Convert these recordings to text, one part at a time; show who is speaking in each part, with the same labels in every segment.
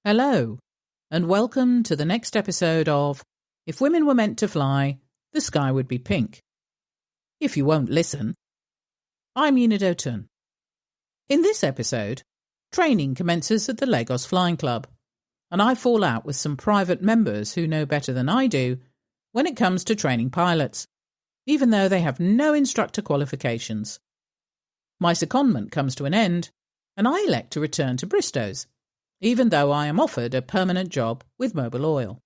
Speaker 1: Hello, and welcome to the next episode of If Women Were Meant to Fly, the Sky Would Be Pink. If you won't listen. I'm Enid O'Toole. In this episode, training commences at the Lagos Flying Club, and I fall out with some private members who know better than I do when it comes to training pilots, even though they have no instructor qualifications. My secondment comes to an end, and I elect to return to Bristow's, even though I am offered a permanent job with Mobil Oil.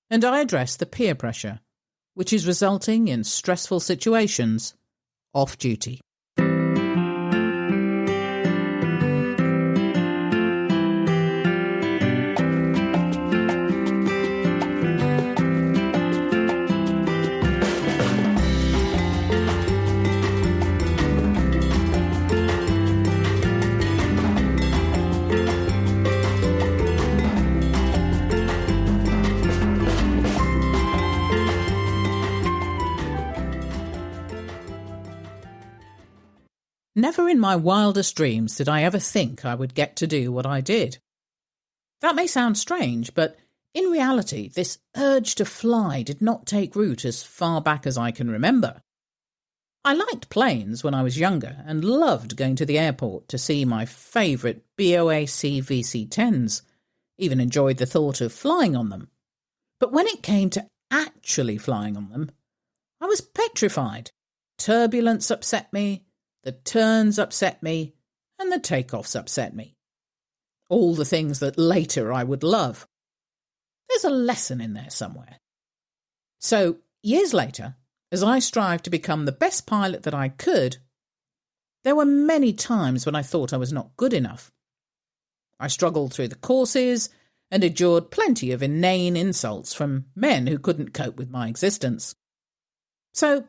Speaker 1: And I address the peer pressure, which is resulting in stressful situations off duty. Never in my wildest dreams did I ever think I would get to do what I did. That may sound strange, but in reality, this urge to fly did not take root as far back as I can remember. I liked planes when I was younger and loved going to the airport to see my favourite BOAC VC-10s, even enjoyed the thought of flying on them. But when it came to actually flying on them, I was petrified. Turbulence upset me. The turns upset me, and the takeoffs upset me. All the things that later I would love. There's a lesson in there somewhere. So, years later, as I strived to become the best pilot that I could, there were many times when I thought I was not good enough. I struggled through the courses and endured plenty of inane insults from men who couldn't cope with my existence. So,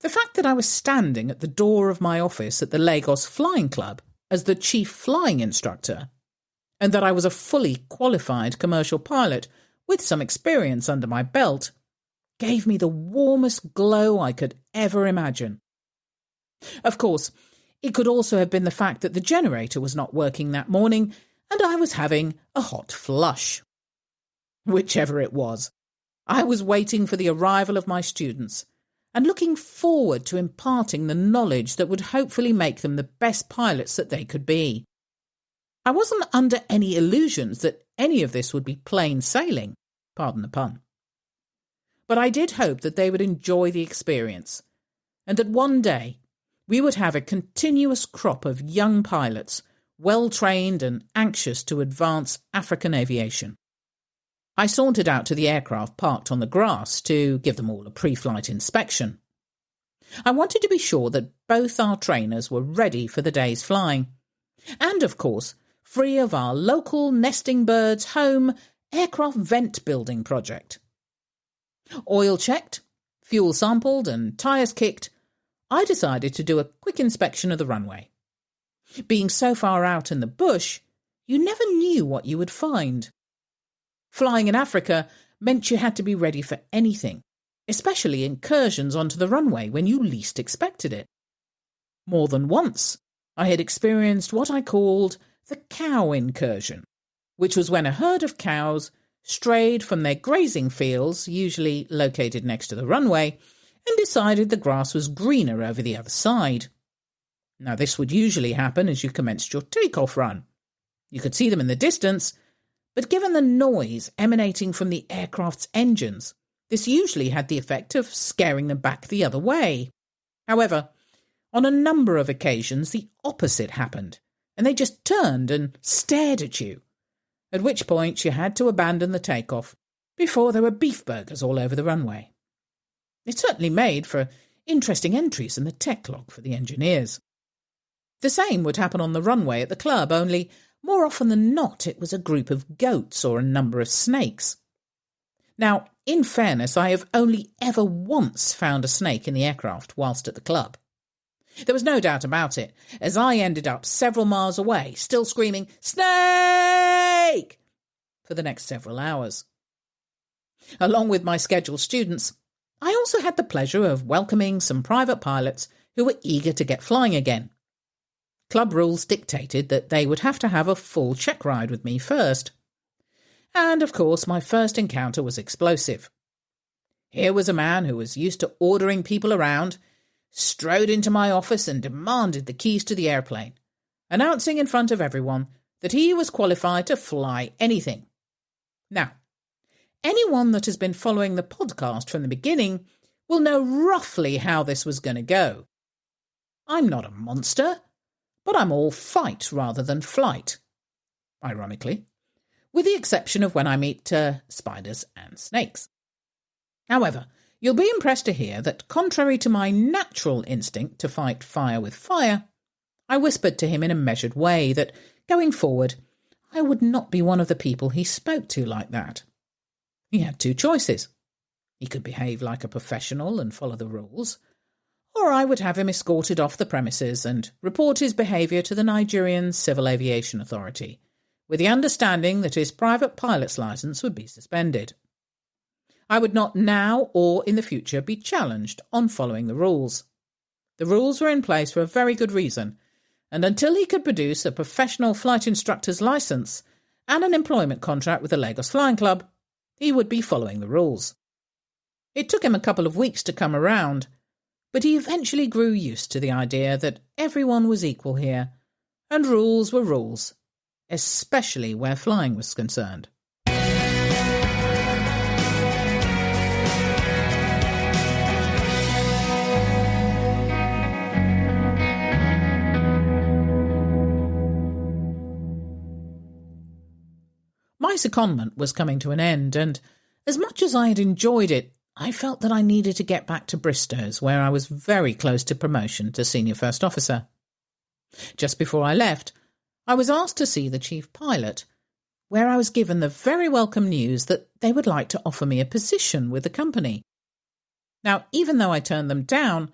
Speaker 1: the fact that I was standing at the door of my office at the Lagos Flying Club as the chief flying instructor, and that I was a fully qualified commercial pilot with some experience under my belt, gave me the warmest glow I could ever imagine. Of course, it could also have been the fact that the generator was not working that morning and I was having a hot flush. Whichever it was, I was waiting for the arrival of my students and looking forward to imparting the knowledge that would hopefully make them the best pilots that they could be. I wasn't under any illusions that any of this would be plain sailing, pardon the pun. But I did hope that they would enjoy the experience, and that one day we would have a continuous crop of young pilots, well-trained and anxious to advance African aviation. I sauntered out to the aircraft parked on the grass to give them all a pre-flight inspection. I wanted to be sure that both our trainers were ready for the day's flying, and, of course, free of our local Nesting Birds home aircraft vent building project. Oil checked, fuel sampled and tyres kicked, I decided to do a quick inspection of the runway. Being so far out in the bush, you never knew what you would find. Flying in Africa meant you had to be ready for anything, especially incursions onto the runway when you least expected it. More than once, I had experienced what I called the cow incursion, which was when a herd of cows strayed from their grazing fields, usually located next to the runway, and decided the grass was greener over the other side. Now, this would usually happen as you commenced your takeoff run. You could see them in the distance, but given the noise emanating from the aircraft's engines, this usually had the effect of scaring them back the other way. However, on a number of occasions the opposite happened, and they just turned and stared at you, at which point you had to abandon the takeoff before there were beef burgers all over the runway. It certainly made for interesting entries in the tech log for the engineers. The same would happen on the runway at the club, only more often than not it was a group of goats or a number of snakes. Now, in fairness, I have only ever once found a snake in the aircraft whilst at the club. There was no doubt about it, as I ended up several miles away, still screaming, "Snake!" for the next several hours. Along with my scheduled students, I also had the pleasure of welcoming some private pilots who were eager to get flying again. Club rules dictated that they would have to have a full check ride with me first. And, of course, my first encounter was explosive. Here was a man who was used to ordering people around, strode into my office and demanded the keys to the airplane, announcing in front of everyone that he was qualified to fly anything. Now, anyone that has been following the podcast from the beginning will know roughly how this was going to go. I'm not a monster, but I'm all fight rather than flight, ironically, with the exception of when I meet spiders and snakes. However, you'll be impressed to hear that, contrary to my natural instinct to fight fire with fire, I whispered to him in a measured way that, going forward, I would not be one of the people he spoke to like that. He had two choices. He could behave like a professional and follow the rules, or I would have him escorted off the premises and report his behaviour to the Nigerian Civil Aviation Authority, with the understanding that his private pilot's licence would be suspended. I would not now or in the future be challenged on following the rules. The rules were in place for a very good reason, and until he could produce a professional flight instructor's licence and an employment contract with the Lagos Flying Club, he would be following the rules. It took him a couple of weeks to come around, but he eventually grew used to the idea that everyone was equal here, and rules were rules, especially where flying was concerned. My secondment was coming to an end, and as much as I had enjoyed it, I felt that I needed to get back to Bristow's, where I was very close to promotion to Senior First Officer. Just before I left, I was asked to see the Chief Pilot, where I was given the very welcome news that they would like to offer me a position with the company. Now, even though I turned them down,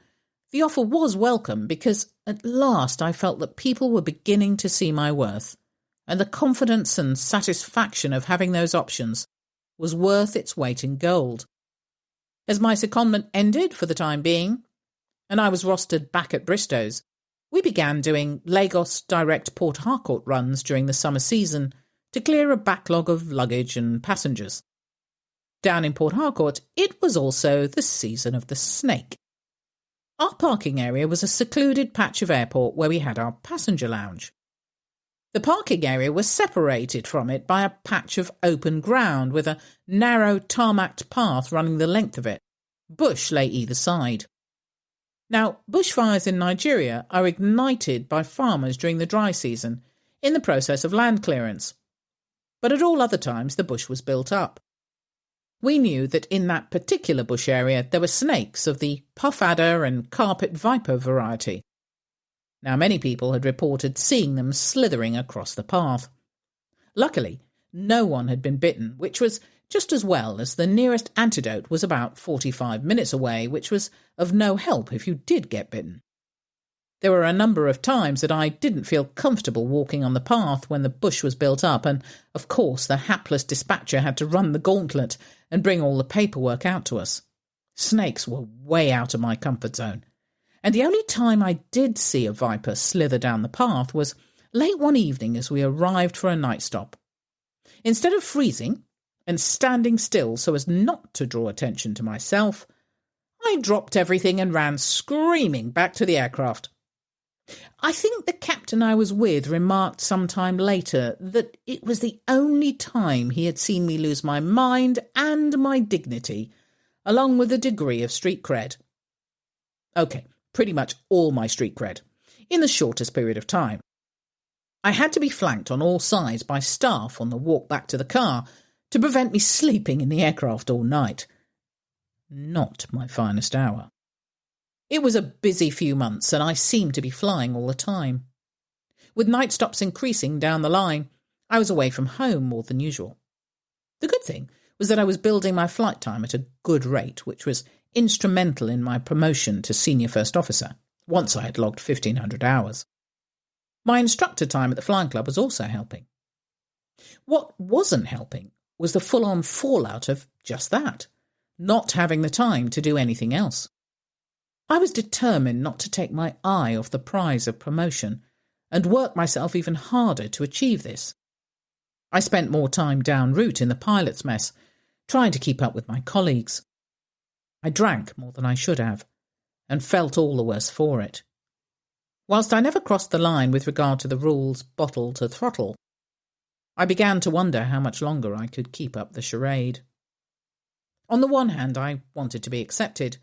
Speaker 1: the offer was welcome because at last I felt that people were beginning to see my worth, and the confidence and satisfaction of having those options was worth its weight in gold. As my secondment ended for the time being, and I was rostered back at Bristow's, we began doing Lagos direct Port Harcourt runs during the summer season to clear a backlog of luggage and passengers. Down in Port Harcourt, it was also the season of the snake. Our parking area was a secluded patch of airport where we had our passenger lounge. The parking area was separated from it by a patch of open ground with a narrow tarmacked path running the length of it. Bush lay either side. Now, bushfires in Nigeria are ignited by farmers during the dry season in the process of land clearance. But at all other times the bush was built up. We knew that in that particular bush area there were snakes of the puff adder and carpet viper variety. Now, many people had reported seeing them slithering across the path. Luckily, no one had been bitten, which was just as well, as the nearest antidote was about 45 minutes away, which was of no help if you did get bitten. There were a number of times that I didn't feel comfortable walking on the path when the bush was built up, and, of course, the hapless dispatcher had to run the gauntlet and bring all the paperwork out to us. Snakes were way out of my comfort zone, and the only time I did see a viper slither down the path was late one evening as we arrived for a night stop. Instead of freezing and standing still so as not to draw attention to myself, I dropped everything and ran screaming back to the aircraft. I think the captain I was with remarked some time later that it was the only time he had seen me lose my mind and my dignity, along with a degree of street cred. Okay, pretty much all my street cred, in the shortest period of time. I had to be flanked on all sides by staff on the walk back to the car to prevent me sleeping in the aircraft all night. Not my finest hour. It was a busy few months, and I seemed to be flying all the time. With night stops increasing down the line, I was away from home more than usual. The good thing was that I was building my flight time at a good rate, which was instrumental in my promotion to Senior First Officer, once I had logged 1,500 hours. My instructor time at the flying club was also helping. What wasn't helping was the full-on fallout of just that, not having the time to do anything else. I was determined not to take my eye off the prize of promotion and work myself even harder to achieve this. I spent more time down route in the pilot's mess, trying to keep up with my colleagues. I drank more than I should have, and felt all the worse for it. Whilst I never crossed the line with regard to the rules bottle to throttle, I began to wonder how much longer I could keep up the charade. On the one hand, I wanted to be accepted,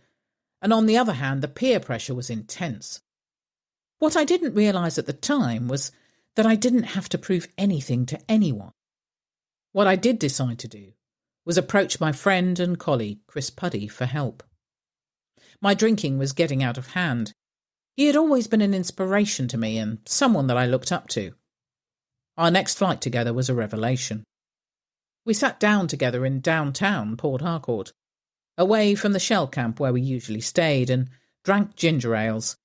Speaker 1: and on the other hand, the peer pressure was intense. What I didn't realise at the time was that I didn't have to prove anything to anyone. What I did decide to do was approach my friend and colleague Chris Puddy for help. My drinking was getting out of hand. He had always been an inspiration to me and someone that I looked up to. Our next flight together was a revelation. We sat down together in downtown Port Harcourt, away from the shell camp where we usually stayed, and drank ginger ales.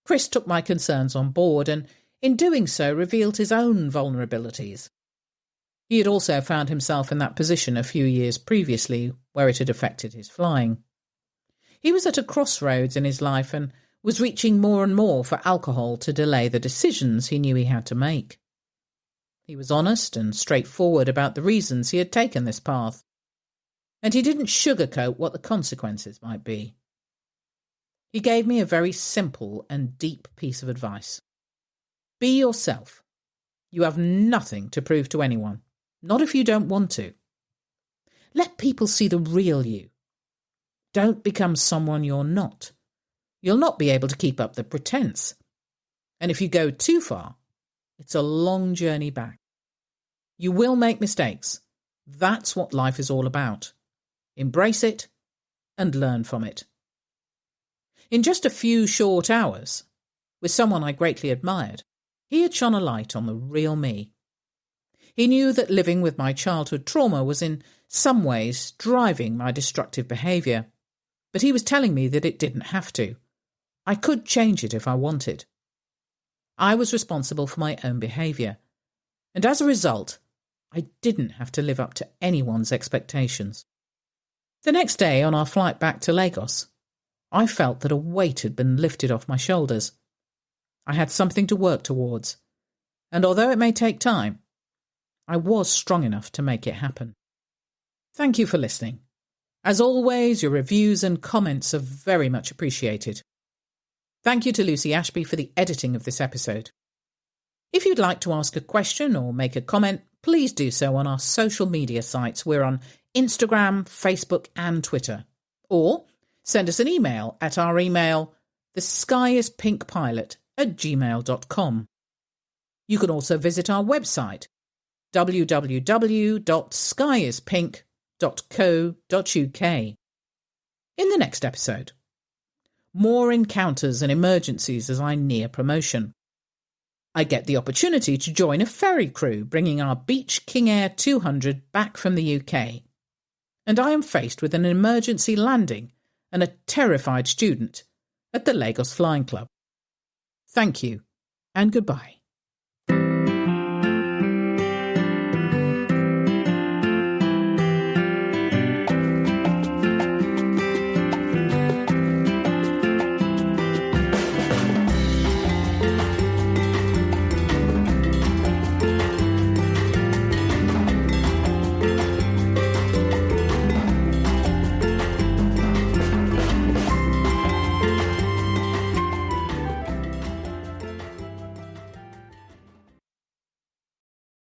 Speaker 1: Chris took my concerns on board and, in doing so, revealed his own vulnerabilities. He had also found himself in that position a few years previously where it had affected his flying. He was at a crossroads in his life and was reaching more and more for alcohol to delay the decisions he knew he had to make. He was honest and straightforward about the reasons he had taken this path, and he didn't sugarcoat what the consequences might be. He gave me a very simple and deep piece of advice. Be yourself. You have nothing to prove to anyone, not if you don't want to. Let people see the real you. Don't become someone you're not. You'll not be able to keep up the pretense. And if you go too far, it's a long journey back. You will make mistakes. That's what life is all about. Embrace it and learn from it. In just a few short hours, with someone I greatly admired, he had shone a light on the real me. He knew that living with my childhood trauma was in some ways driving my destructive behaviour, but he was telling me that it didn't have to. I could change it if I wanted. I was responsible for my own behaviour, and as a result, I didn't have to live up to anyone's expectations. The next day, on our flight back to Lagos, I felt that a weight had been lifted off my shoulders. I had something to work towards, and although it may take time, I was strong enough to make it happen. Thank you for listening. As always, your reviews and comments are very much appreciated. Thank you to Lucy Ashby for the editing of this episode. If you'd like to ask a question or make a comment, please do so on our social media sites. We're on Instagram, Facebook and Twitter. Or send us an email at our email, theskyIspinkpilot@gmail.com. You can also visit our website, www.skyispink.co.uk. In the next episode, more encounters and emergencies as I near promotion. I get the opportunity to join a ferry crew bringing our Beech King Air 200 back from the UK. And I am faced with an emergency landing and a terrified student at the Lagos Flying Club. Thank you and goodbye.